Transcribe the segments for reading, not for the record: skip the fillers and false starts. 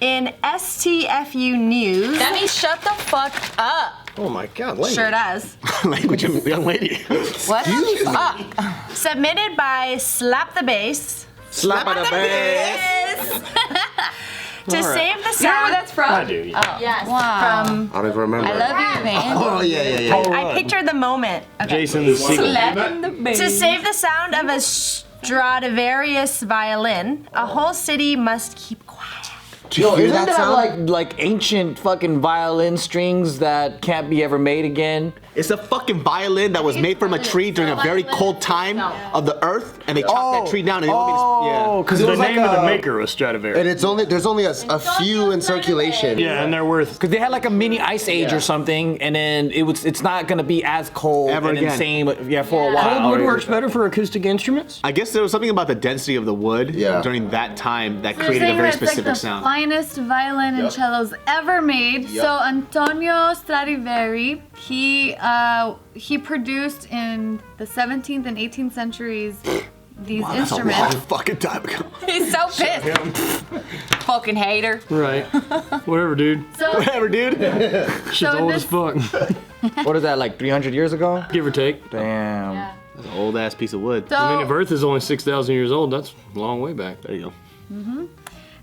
In STFU news. That means shut the fuck up. Oh my God, lady. Sure does. Language of young lady. What? Submitted by Slap the Bass. Slap on the bass. To save the You know where sound. that's from? I do, yeah. Yes. Wow. From I don't even remember. I Love You, Man. Oh, yeah. I pictured the moment. Okay. Jason's secret. Slapping the bass. To save the sound of a Stradivarius violin, a whole city must keep quiet. Yo, isn't that like ancient fucking violin strings that can't be ever made again? It's a fucking violin that was made from a tree during a very cold time of the earth, and they chopped that tree down and they want me to, yeah. Because the name of the maker was Stradivarius. And there's only a few in circulation. Yeah, and they're worth. Because they had like a mini ice age or something, and then it's not gonna be as cold Ever and again. insane for a while. Cold wood works better for acoustic instruments? I guess there was something about the density of the wood during that time that created a very specific like sound. the finest violin and cellos ever made. So Antonio Stradivari, he produced in the 17th and 18th centuries these That's a long instruments. fucking time ago. He's so pissed. Fucking hater. Right. Whatever, dude. So, Whatever, dude. Shit's so old this, as fuck. What is that, like 300 years ago? Give or take. Damn. yeah. That's an old ass piece of wood. So, I mean, if Earth is only 6,000 years old, that's a long way back. There you go.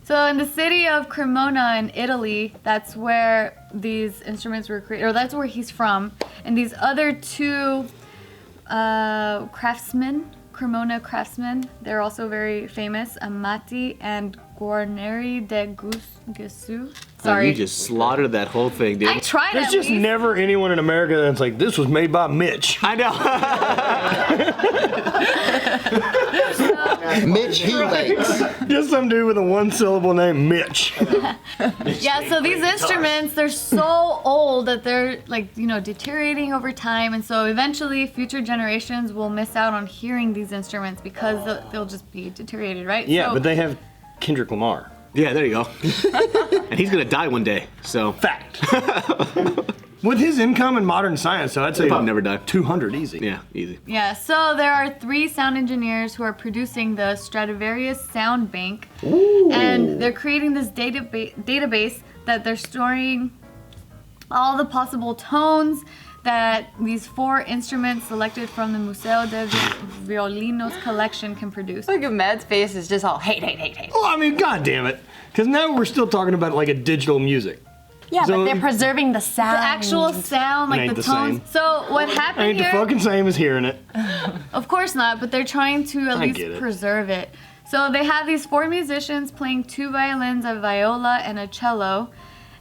So in the city of Cremona in Italy, that's where these instruments were created, or that's where he's from. And these other two craftsmen, Cremona craftsmen, they're also very famous, Amati and Guarneri de Gesù. Sorry. You just slaughtered that whole thing, dude. I tried There's at just least. never anyone in America that's like, this was made by Mitch. I know. Mitch Eubanks. Just some dude with a one-syllable name, Mitch. Yeah, so these instruments, they're so old that they're like, deteriorating over time. And so eventually future generations will miss out on hearing these instruments because they'll just be deteriorated, right? Yeah, So- but they have Kendrick Lamar. Yeah, there you go. And he's gonna die one day, so. Fact. With his income in modern science, so I'd say Probably never die. 200 easy. Yeah, easy. Yeah, so there are 3 sound engineers who are producing the Stradivarius Sound Bank. And they're creating this database that they're storing all the possible tones that these 4 instruments selected from the Museo de Violinos collection can produce. Look at Mad's face is just all hate. Well, I mean, god damn it. Because now we're still talking about like a digital music. Yeah, So- but they're preserving the sound. The actual sound, like Ain't the the tones. same. So what happened Ain't the here? fucking same as hearing it. Of course not, but they're trying to at I least get it. preserve it. So they have these 4 musicians playing 2 violins, a viola, and a cello.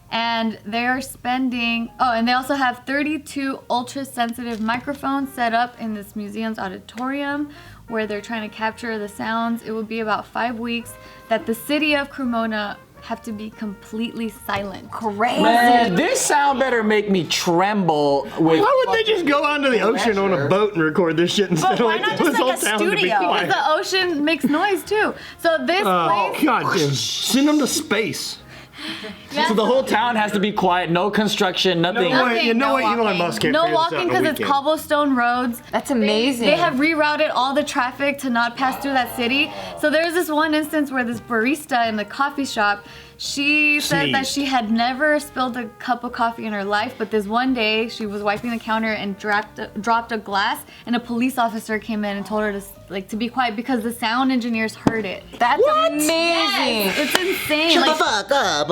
And they're spending, and they also have 32 ultra-sensitive microphones set up in this museum's auditorium where they're trying to capture the sounds. It will be about 5 weeks that the city of Cremona have to be completely silent. Crazy. Man, this sound better make me tremble with. Why would they just go out into the ocean on a boat and record this shit instead of why like not this just whole like a town to be studio? quiet? The ocean makes noise too. So this Oh, place, god damn. Send them to space. So the whole town has to be quiet, no construction, nothing. No way. You know what? Elon walking. Musk can't No figure this out walking in a because it's weekend. cobblestone roads. That's amazing. They have rerouted all the traffic to not pass through that city. So there's this one instance where this barista in the coffee shop, she said that Sneezed. she had never spilled a cup of coffee in her life, but this one day she was wiping the counter and dropped a glass, and a police officer came in and told her to be quiet because the sound engineers heard it. That's amazing. Yes, it's insane. Shut Like, the fuck up,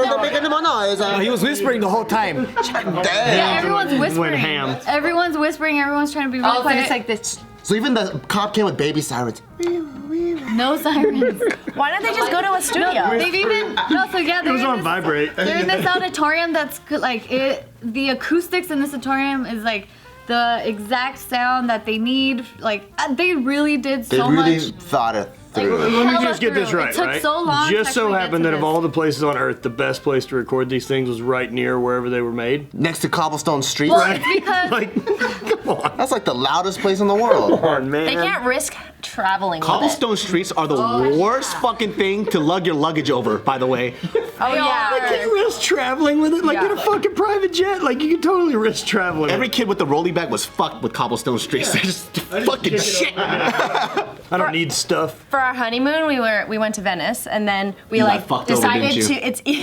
don't make any more noise. He was whispering the whole time. yeah, everyone's whispering. ham. Everyone's whispering. Everyone's trying to be really All of a sudden quiet. it's like this. So even the cop came with baby sirens. No sirens. Why don't they just go to a studio? They've even so yeah. It was they're in on this- vibrate. They're in this auditorium that's like it. The acoustics in this auditorium is like the exact sound that they need. Like they really did They so really much. thought it Like, through. Let me hella just get this through. right, It took right? so long to Just so actually get happened to that of this. all the places on Earth, the best place to record these things was right near wherever they were made. Next to cobblestone streets. Well, it's because Like, That's like the loudest place in the world. Come on, man. They can't risk traveling with it. Cobblestone streets are the worst fucking thing to lug your luggage over, by the way. Oh yeah. Can you risk traveling with it? Like, Yeah. get a fucking private jet. Like, you can totally risk traveling. Every kid with the rolly bag was fucked with cobblestone streets. They're just fucking shit. I don't need stuff. For our honeymoon, we went to Venice, and then we You got like fucked over, decided didn't you?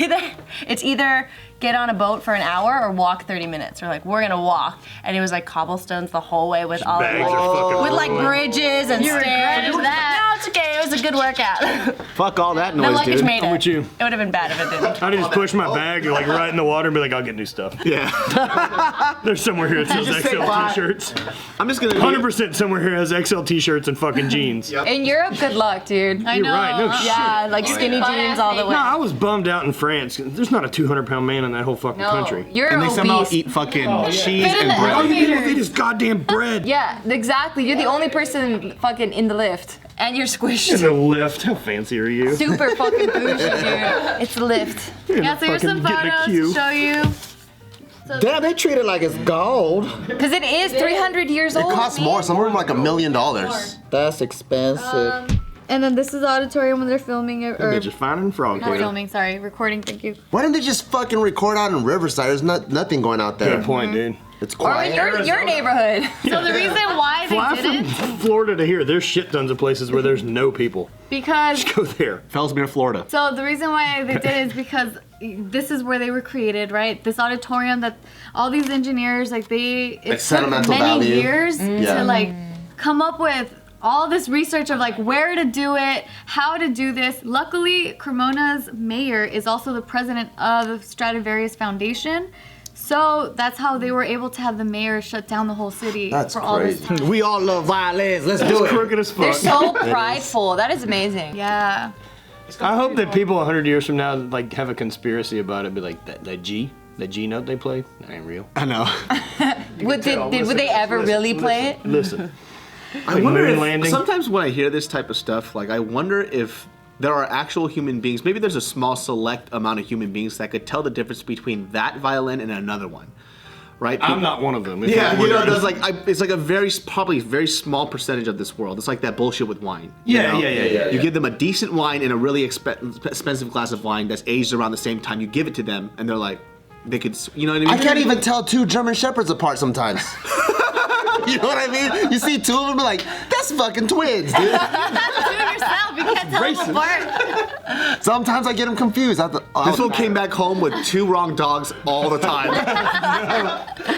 to. It's either get on a boat for an hour or walk 30 minutes. We're like, we're gonna walk, and it was like cobblestones the whole way with all Bags are fucking with like rolling. bridges and You stairs. regretted that. No, it's okay. It was a good workout. Fuck all that The noise, luggage dude. made I'm it. with you. It would have been bad if it didn't. I'd just push my bag like right in the water and be like, I'll get new stuff. Yeah. There's somewhere here that sells Just say XL bye. t-shirts. I'm just gonna 100% somewhere here has XL t-shirts and fucking jeans. In Europe, good luck, dude. I You're know. right, no Yeah, like skinny jeans all the way. No, I was bummed out in France. There's not a 200-pound man in that whole fucking country. You're And they somehow obese. eat fucking cheese Fit in and the bread. All you elevator. people eat is goddamn bread. Yeah, exactly. You're the only person fucking in the lift. And you're In squished. the lift. How fancy are you? Super fucking bougie, dude. It's lift. Yeah, so here's some Fucking get in a photos queue. to show you. Damn, they treat it like it's gold. Because it is 300 years It old. costs man. more. Some of them like $1 million. That's expensive. And then this is the auditorium when they're filming it, or They're just finding frog not hair. filming, sorry, recording, thank you. Why didn't they just fucking record out in Riverside? There's nothing going out there. Good point, dude. It's Or in quiet. your neighborhood. So the reason why Fly they from didn't, Florida to here. There's shit tons of places where there's no people. because Go there. Fellsmere, Florida. so the reason why they did it is because this is where they were created, right? This auditorium that all these engineers it Like took sentimental many value. years Yeah. to like come up with all this research of like where to do it, how to do this. Luckily, Cremona's mayor is also the president of Stradivarius Foundation. So that's how they were able to have the mayor shut down the whole city That's for all this crazy. time. We all love violins. Let's It's do it. crooked as They're fuck. so prideful. That is amazing. Yeah. I hope that people 100 years from now like have a conspiracy about it. Be like that G note they play. That ain't real. I know. Would they ever really play it? Listen. I Like wonder moon if, landing. sometimes when I hear this type of stuff, like I wonder if there are actual human beings. Maybe there's a small select amount of human beings that could tell the difference between that violin and another one, right? I'm not one of them. Yeah, you know, there's like it's like probably a very small percentage of this world. It's like that bullshit with wine. you Yeah, know? yeah. You give them a decent wine and a really expensive glass of wine that's aged around the same time. You give it to them, and they're like, they could, you know what I mean? I can't even tell two German Shepherds apart sometimes. You know what I mean? You see two of them, be like, that's fucking twins, dude. You have to do it yourself. You can't tell them apart. Sometimes I get them confused. This one came back home with two wrong dogs all the time.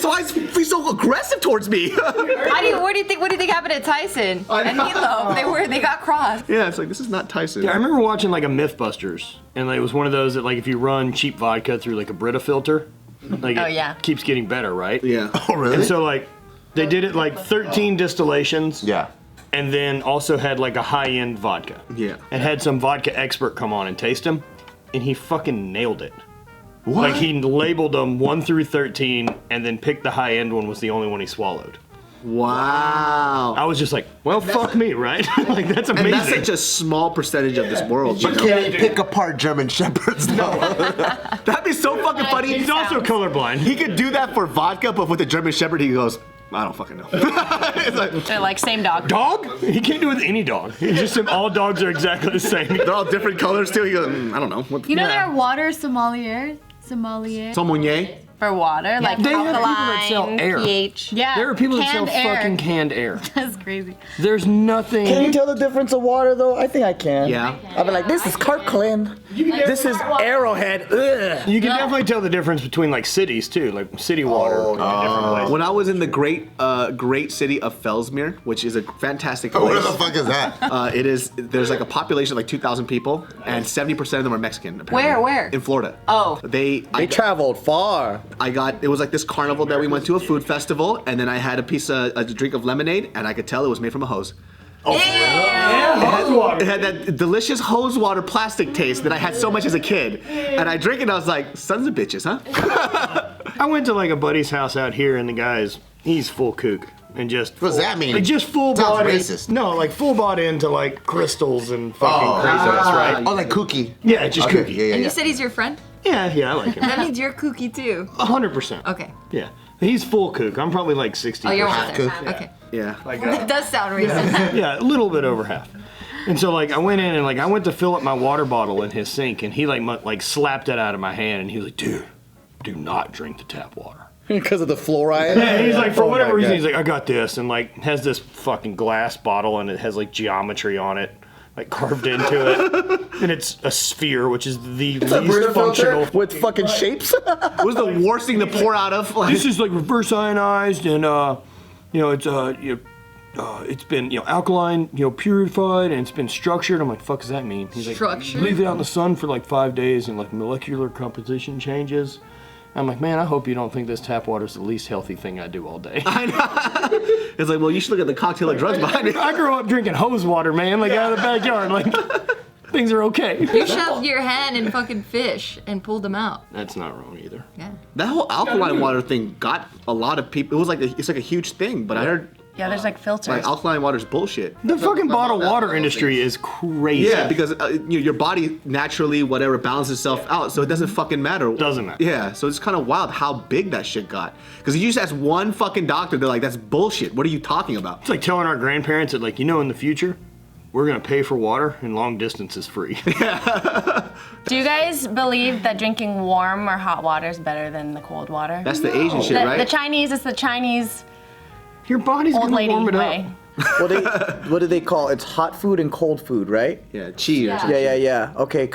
So he's so aggressive towards me. What do you think happened to Tyson and Milo? They got crossed. Yeah, it's like, this is not Tyson. Yeah, I remember watching like a Mythbusters, and like, it was one of those that like if you run cheap vodka through like a Brita filter, like Oh, it yeah. keeps getting better, right? Yeah. Oh, really? And so like they did it like 13 distillations. Yeah. And then also had like a high-end vodka. Yeah. And had some vodka expert come on and taste them, and he fucking nailed it. What? Like he labeled them 1 through 13, and then picked the high-end one was the only one he swallowed. Wow. I was just like, well, fuck me, right? Like that's And amazing. that's such a small percentage of this world. You can't pick apart German Shepherds, though. That'd be so fucking funny. He's also colorblind. He could do that for vodka, but with a German Shepherd, he goes, I don't fucking know. It's like, They're like same dog. Dog? He can't do it with any dog. It's just all dogs are exactly the same. they're all different colors too. He goes, I don't know. What, You know there are water sommeliers? Sommelier. Saumonier? For water, like They have people that alkaline, sell air. pH. Yeah. There are people that sell canned air. fucking canned air. That's crazy. There's nothing. Can you tell the difference of water though? I think I can. Yeah. I'll be like, this is Kirkland. This is Arrowhead. Ugh. You can definitely tell the difference between like cities too, like city water in different places. When I was in the great city of Fellsmere, which is a fantastic place. Where the fuck is that? There's like a population of like 2,000 people, and 70% of them are Mexican. Apparently. Where? In Florida. Oh. They traveled far. It was like this carnival that we went to, a food festival, and then I had a drink of lemonade, and I could tell it was made from a hose. It had that delicious hose water plastic taste that I had so much as a kid. And I drank it and I was like, sons of bitches, huh? I went to like a buddy's house out here, and the guy's he's full kook and just. What does that mean? Like just full Sounds bought in- racist. No, like full bought into like crystals and fucking craziness, right? Oh, like kooky. Yeah, just kooky. Yeah, yeah, And yeah. you said he's your friend? Yeah, I like him. That means you're kooky too. 100%. Okay. Yeah. He's full kook. I'm probably like 60%. Oh, you're Half almost there. cook. Okay. Yeah. It does sound recent. Yeah, a little bit over half. And so like I went in and like I went to fill up my water bottle in his sink, and he like slapped it out of my hand, and he was like, dude, do not drink the tap water. Because of the fluoride. Yeah, he's like, for Oh whatever my reason, God. he's like, I got this, and like has this fucking glass bottle, and it has like geometry on it, like carved into it, and it's a sphere, which is the least functional. with fucking shapes. What was the worst thing to pour out of? Like, This is like reverse ionized, and it's been alkaline, purified, and it's been structured. I'm like, fuck does that mean? He's like, Structured? leave it out in the sun for like 5 days, and like molecular composition changes. I'm like, man, I hope you don't think this tap water is the least healthy thing I do all day. it's like, well, you should look at the cocktail of drugs behind it. I grew up drinking hose water, man, like out of the backyard. Like, things are okay. You shoved your hand in fucking fish and pulled them out. That's not wrong either. Yeah. That whole alkaline water thing got a lot of people. It was like it's like a huge thing, but I heard Yeah, there's like filters. like alkaline water's bullshit. The fucking bottled water industry is crazy. Yeah, because your body naturally whatever balances itself out, so it doesn't fucking matter. Doesn't matter. Yeah, so it's kind of wild how big that shit got. Because you just ask one fucking doctor, they're like, "That's bullshit. What are you talking about?" It's like telling our grandparents that, like, in the future, we're gonna pay for water and long distance is free. Do you guys believe that drinking warm or hot water is better than the cold water? That's the Asian shit, right? The Chinese, it's the Chinese Your body's old gonna lady warm it way. up. What do they call it's hot food and cold food, right? Yeah, chi or something. Yeah. Okay,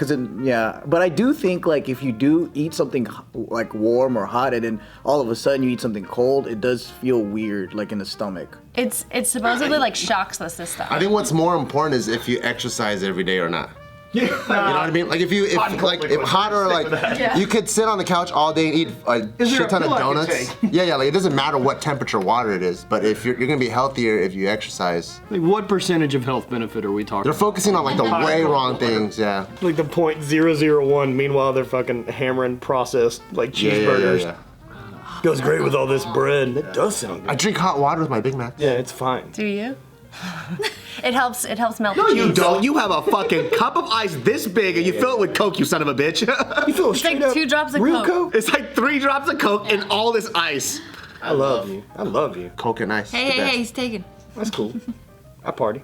but I do think like if you do eat something like warm or hot, and then all of a sudden you eat something cold, it does feel weird, like in the stomach. It's supposedly like shocks the system. I think what's more important is if you exercise every day or not. You know what I mean? Like if hot or like you could sit on the couch all day and eat a Is there shit ton a of pill I could donuts. Yeah, like it doesn't matter what temperature water it is, but if you're gonna be healthier if you exercise. Like, what percentage of health benefit are we talking They're about? focusing on like the way wrong things, yeah. Like the 0.001. Meanwhile, they're fucking hammering processed like cheeseburgers. Yeah. Goes great with all this bread. It does sound good. I drink hot water with my Big Mac. Yeah, it's fine. Do you? It helps melt No, the you cheese. don't. You have a fucking cup of ice this big and you fill it with Coke, you son of a bitch. You feel It's like 2 drops of real Coke. Coke? It's like 3 drops of Coke and all this ice. I love you. I love you. Coke and ice. the best. Hey, he's taken. That's cool. I party.